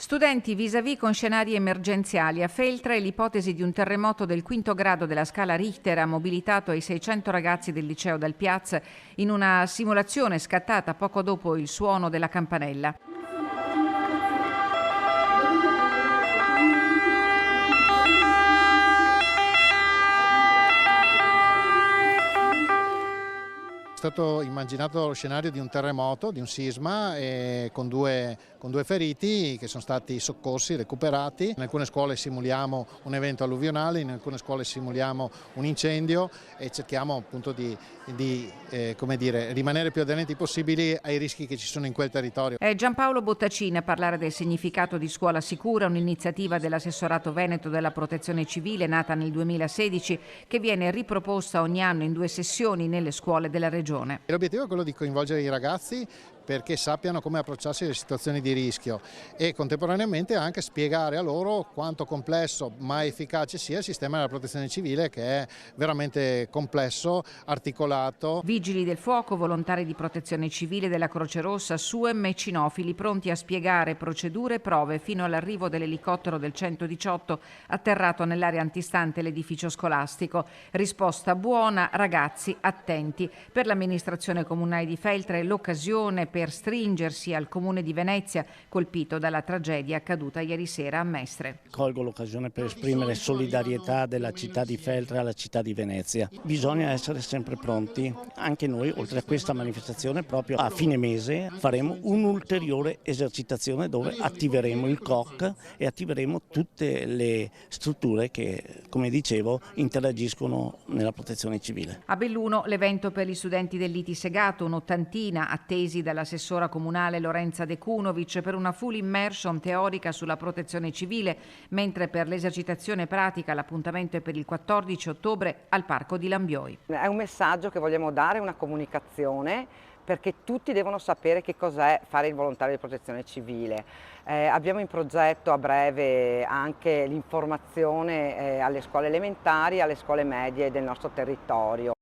Studenti vis-à-vis con scenari emergenziali. A Feltre l'ipotesi di un terremoto del quinto grado della scala Richter ha mobilitato i 600 ragazzi del liceo Dal Piaz in una simulazione scattata poco dopo il suono della campanella. È stato immaginato lo scenario di un terremoto, di un sisma, con due feriti che sono stati soccorsi, recuperati. In alcune scuole simuliamo un evento alluvionale, in alcune scuole simuliamo un incendio e cerchiamo appunto di rimanere più aderenti possibili ai rischi che ci sono in quel territorio. È Giampaolo Bottacin a parlare del significato di Scuola Sicura, un'iniziativa dell'Assessorato Veneto della Protezione Civile nata nel 2016 che viene riproposta ogni anno in 2 sessioni nelle scuole della regione. L'obiettivo è quello di coinvolgere i ragazzi perché sappiano come approcciarsi alle situazioni di rischio e contemporaneamente anche spiegare a loro quanto complesso ma efficace sia il sistema della protezione civile, che è veramente complesso, articolato. Vigili del fuoco, volontari di protezione civile della Croce Rossa, SUEM e cinofili pronti a spiegare procedure e prove fino all'arrivo dell'elicottero del 118 atterrato nell'area antistante l'edificio scolastico. Risposta buona, ragazzi attenti. Per l'amministrazione comunale di Feltre l'occasione per stringersi al comune di Venezia, colpito dalla tragedia accaduta ieri sera a Mestre. Colgo l'occasione per esprimere solidarietà della città di Feltre alla città di Venezia. Bisogna essere sempre pronti. Anche noi, oltre a questa manifestazione, proprio a fine mese faremo un'ulteriore esercitazione dove attiveremo il COC e attiveremo tutte le strutture che, come dicevo, interagiscono nella protezione civile. A Belluno l'evento per gli studenti dell'ITI Segato, un'ottantina attesi dall'assessora comunale Lorenza De Cunovic per una full immersion teorica sulla protezione civile, mentre per l'esercitazione pratica l'appuntamento è per il 14 ottobre al Parco di Lambioi. È un messaggio che vogliamo dare, una comunicazione, perché tutti devono sapere che cos'è fare il volontario di protezione civile. Abbiamo in progetto a breve anche l'informazione alle scuole elementari e alle scuole medie del nostro territorio.